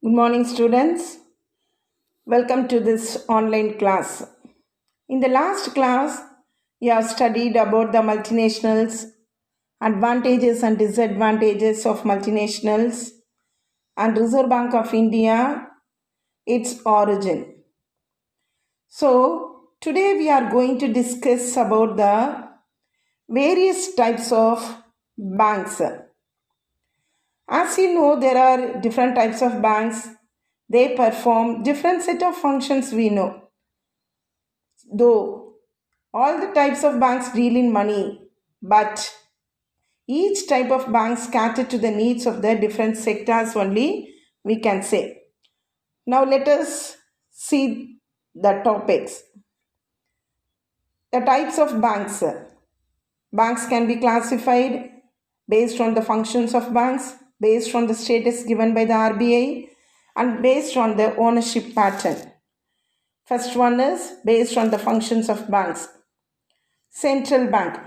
Good morning, students. Welcome to this online class. In the last class, you have studied about the multinationals, advantages and disadvantages of multinationals, and Reserve Bank of India, its origin. So, today we are going to discuss about the various types of banks. As you know, there are different types of banks. They perform different set of functions we know. Though all the types of banks deal in money, but each type of banks cater to the needs of the different sectors only, we can say. Now let us see the topics. The types of banks. Banks can be classified based on the functions of banks, based on the status given by the RBI, and based on the ownership pattern. First one is based on the functions of banks. Central bank.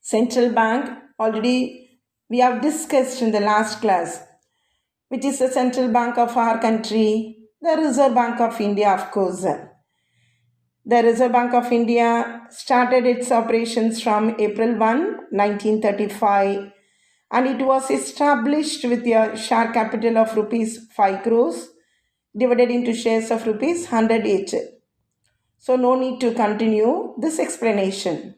Central bank, already we have discussed in the last class, which is the central bank of our country, the Reserve Bank of India, of course. The Reserve Bank of India started its operations from April 1, 1935, and it was established with a share capital of rupees 5 crores divided into shares of rupees 100 each. So no need to continue this explanation.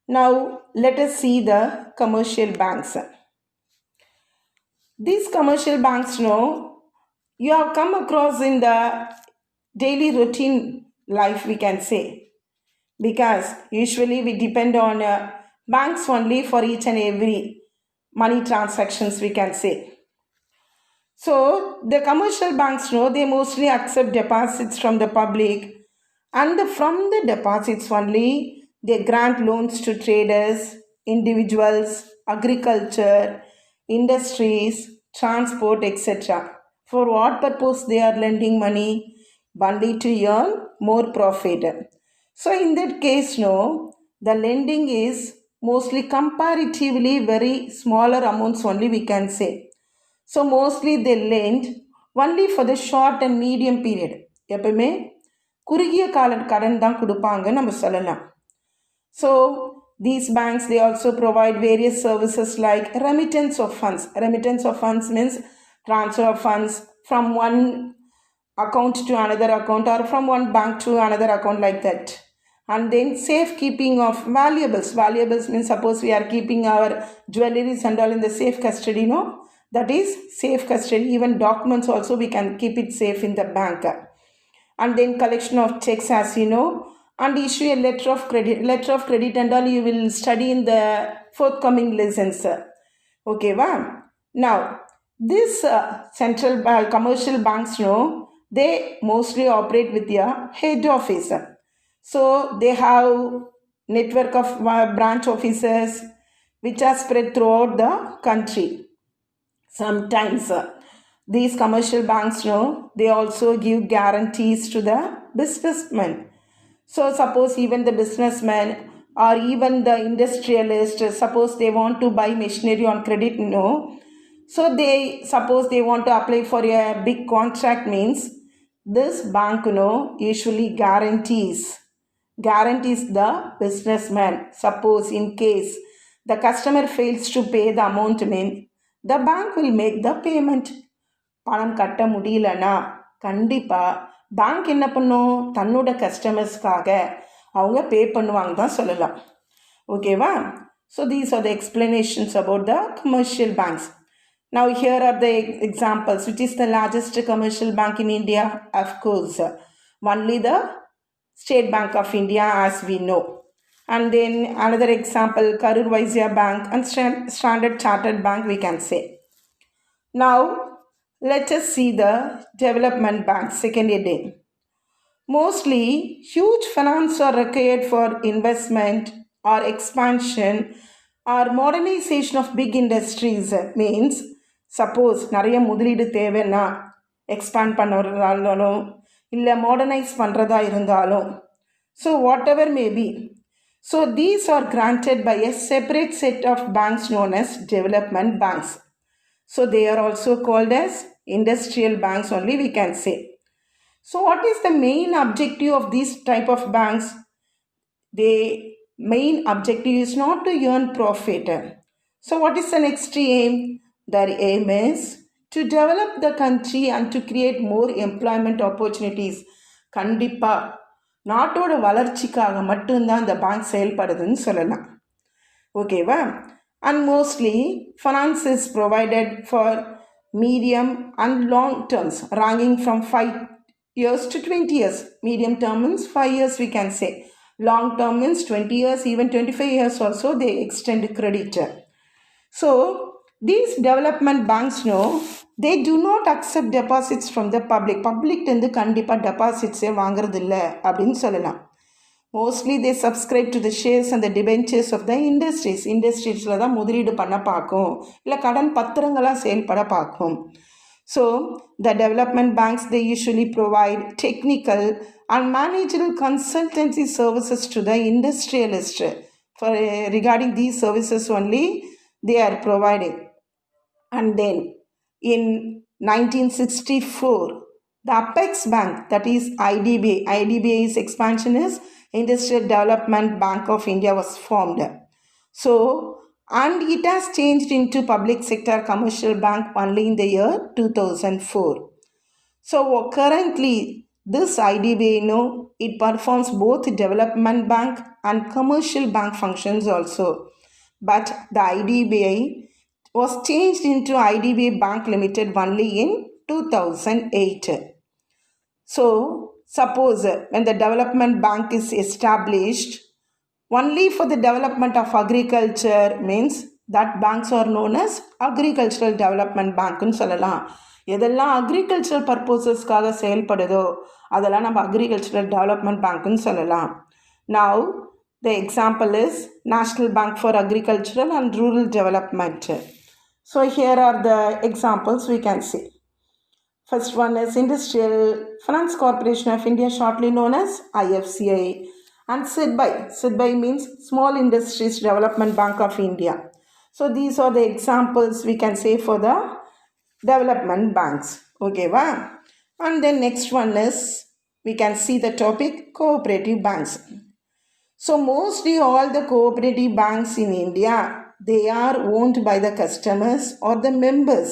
Now let us see the commercial banks. These commercial banks, you have come across in the daily routine life, we can say, because usually we depend on banks only for each and every money transactions, we can say. So the commercial banks, they mostly accept deposits from the public, and from the deposits only they grant loans to traders, individuals, agriculture, industries, transport, etc. For what purpose they are lending money? Only to earn more profit. So in that case, the lending is mostly comparatively very smaller amounts only, we can say. So mostly they lend only for the short and medium period. எப்பவுமே குறுகிய கால கடன் தான் கொடுப்பாங்க நம்ம சொல்லலாம். So these banks, they also provide various services like remittance of funds. Remittance of funds means transfer of funds from one account to another account or from one bank to another account, like that. And then safekeeping of valuables. Valuables means suppose we are keeping our jewelries and all in the safe custody, that is safe custody. Even documents also we can keep it safe in the bank. And then collection of checks, as you know, and issue a letter of credit. Letter of credit and all you will study in the forthcoming lessons. Okay, wow. Now this central commercial banks, they mostly operate with their head office. So they have network of branch offices which are spread throughout the country. Sometimes these commercial banks, they also give guarantees to the businessmen. So suppose even the businessman or even the industrialist, suppose they want to buy machinery on credit, so they suppose they want to apply for a big contract, means this bank, usually guarantees the businessman. Suppose in case the customer fails to pay the amount, the bank will make the payment. பணம் கட்ட முடியலன்னா கண்டிப்பாக bank என்ன பண்ணும், தன்னோட கஸ்டமர்ஸ்க்காக அவங்க பே பண்ணுவாங்க தான் சொல்லலாம். ஓகேவா? So these are the explanations about the commercial banks. Now here are the examples. Which is the largest commercial bank in India? Of course, only the State Bank of India, as we know. And then another example, Karur Vysya Bank and Standard Chartered Bank, we can say. Now let us see the development banks, second heading. Mostly huge finance are required for investment or expansion or modernization of big industries. Means suppose நிறைய முதலீடு தேவைன்னா expand பண்ணுறதாலும் இல்லை modernise பண்ணுறதா இருந்தாலும், so whatever may be, so these are granted by a separate set of banks known as development banks. So they are also called as industrial banks only, we can say. So what is the main objective of these type of banks? The main objective is not to earn profit. So what is the next aim? Their aim is to develop the country and to create more employment opportunities. கண்டிப்பா நாட்டோட வளர்ச்சிக்காக மட்டும்தான் இந்த bank செயல்படுதுன்னு சொல்லலாம். ஓகேவா? And mostly finance is provided for medium and long terms, ranging from 5 years to 20 years. Medium term means 5 years, we can say. Long term means 20 years, even 25 years also they extend credit. So these development banks, no, they do not accept deposits from the public. Public வந்து கண்டிப்பாக டெபாசிட்ஸே வாங்குறதில்ல அப்படின்னு சொல்லலாம். Mostly they subscribe to the shares and the debentures of the இண்டஸ்ட்ரீஸில் தான் முதலீடு பண்ண பார்க்கும், இல்லை கடன் பத்திரங்களாக செயல்பட பார்க்கும். So the development banks they usually provide technical and managerial consultancy services to the industrialist. For regarding these services only they are providing. And then in 1964 the Apex Bank, that is IDBI's expansion is Industrial Development Bank of India, was formed. So and it has changed into public sector commercial bank only in the year 2004. So currently this IDBI, it performs both development bank and commercial bank functions also. But the IDBI was changed into IDBI Bank Limited only in 2008. So suppose when the development bank is established only for the development of agriculture, means that banks are known as agricultural development bank னு சொல்லலாம். எதெல்லாம் agricultural பர்பஸஸ்க்காக செயல்படுதோ அதெல்லாம் நம்ம agricultural development பேங்க்னு சொல்லலாம். Now the example is National Bank for Agricultural and Rural Development. So here are the examples we can see. First one is Industrial Finance Corporation of India, shortly known as IFCI, and SIDBI means Small Industries Development Bank of India. So these are the examples we can say for the development banks. Okay, wow. And then next one is we can see the topic cooperative banks. So mostly all the cooperative banks in India, they are owned by the customers or the members.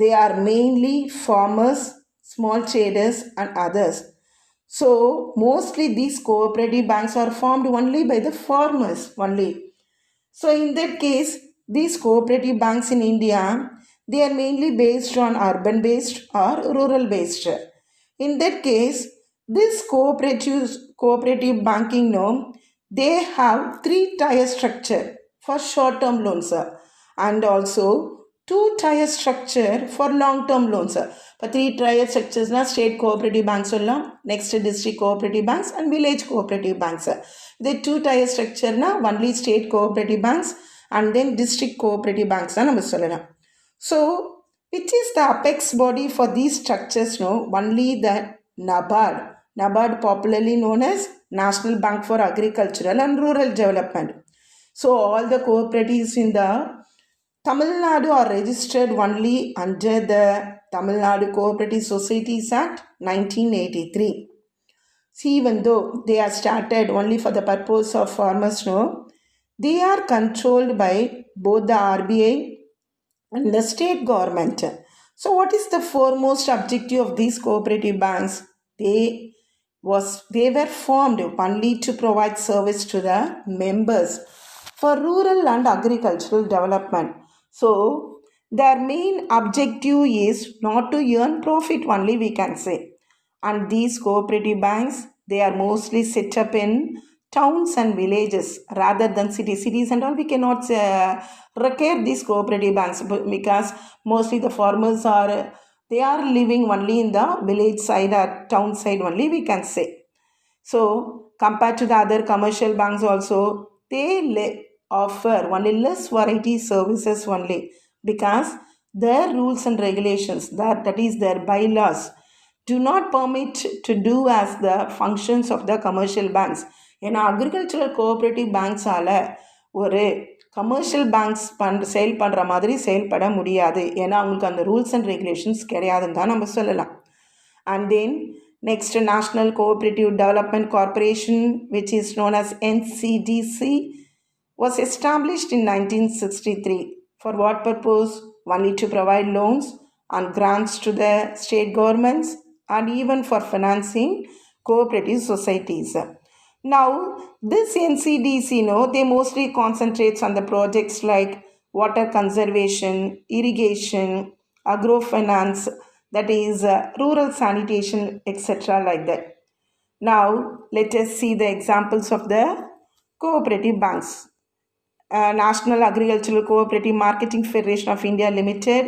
They are mainly farmers, small traders and others. So mostly these cooperative banks are formed only by the farmers only. So in that case, these cooperative banks in India, they are mainly based on urban based or rural based. In that case, this cooperative banking, they have 3-tier structure for short-term loans and also 2-tier structure for long-term loans. இப்போ 3-tier structuresனா state cooperative banks சொல்லலாம், next district cooperative banks and village cooperative banks. இதே 2-tier ஸ்ட்ரக்சர்னா only state cooperative banks and then district cooperative banks தான் நம்ம சொல்லலாம். So which is the apex body for these structures? Only the NABARD, popularly known as National Bank for Agricultural and Rural Development. So all the cooperatives in the Tamil Nadu are registered only under the Tamil Nadu Cooperative Societies Act 1983. See, even though they are started only for the purpose of farmers, they are controlled by both the RBI and the state government. So what is the foremost objective of these cooperative banks? They were formed only to provide service to the members for rural and agricultural development. So their main objective is not to earn profit only, we can say. And these cooperative banks, they are mostly set up in towns and villages rather than cities and all. We cannot require these cooperative banks because mostly the farmers they are living only in the village side or town side only, we can say. So compared to the other commercial banks also, they offer only less variety services only because their rules and regulations, that is their bylaws, do not permit to do as the functions of the commercial banks. ஏன்னா agricultural cooperative பேங்க்ஸால் ஒரு commercial banks sale பண்ணுற மாதிரி செயல்பட முடியாது. ஏன்னா அவங்களுக்கு அந்த rules and regulations கிடையாதுன்னு தான் நம்ம சொல்லலாம். And then next, National Cooperative Development Corporation, which is known as NCDC, was established in 1963. For what purpose? Only to provide loans and grants to the state governments and even for financing cooperative societies. Now, this NCDC, they mostly concentrates on the projects like water conservation, irrigation, agrofinance, that is rural sanitation, etc. like that. Now, let us see the examples of the cooperative banks. National Agricultural Cooperative Marketing Federation of India Limited.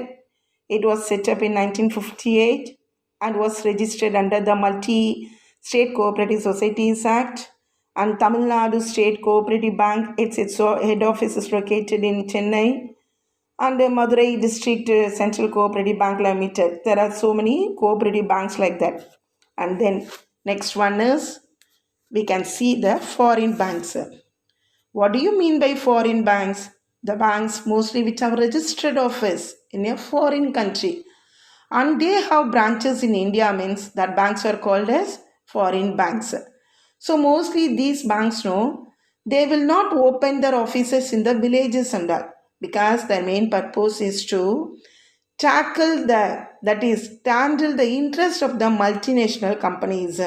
It was set up in 1958 and was registered under the Multi-State Cooperative Societies Act. And Tamil Nadu State Cooperative Bank, its head office is located in Chennai. And Madurai District Central Cooperative Bank Limited. There are so many cooperative banks like that. And then next one is, we can see the foreign banks. What do you mean by foreign banks? The banks mostly which have registered office in a foreign country and they have branches in India, means that banks are called as foreign banks. So mostly these banks, they will not open their offices in the villages and all, because their main purpose is to handle the interest of the multinational companies,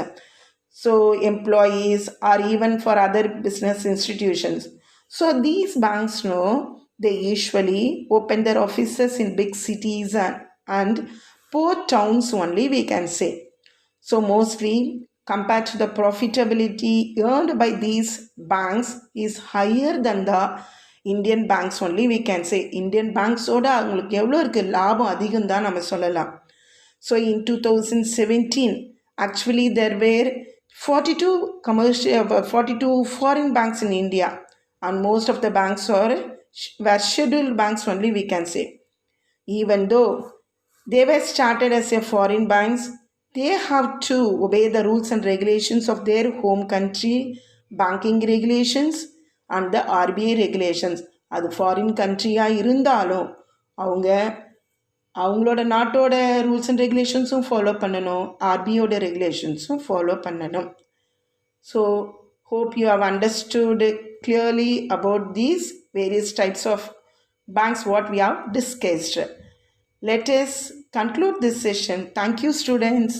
so employees or even for other business institutions. So these banks, they usually open their offices in big cities and poor towns only, we can say. So mostly compared to the profitability earned by these banks is higher than the Indian banks only, we can say. Indian banks oda அவங்களுக்கு எவ்வளோ இருக்குது, லாபம் அதிகம் தான் நம்ம சொல்லலாம். So in 2017, actually there were 42 foreign banks in India, and most of the banks were scheduled banks only, we can say. Even though they were started as a foreign banks, they have to obey the rules and regulations of their home country, banking regulations and the RBI regulations. அது foreign கண்ட்ரியாக இருந்தாலும் அவங்களோட நாட்டோட rules and ரெகுலேஷன்ஸும் follow பண்ணணும், ஆர்பிஐயோட ரெகுலேஷன்ஸும் follow பண்ணணும். So hope you have understood clearly about these various types of banks what we have discussed. Let us conclude this session. Thank you, students.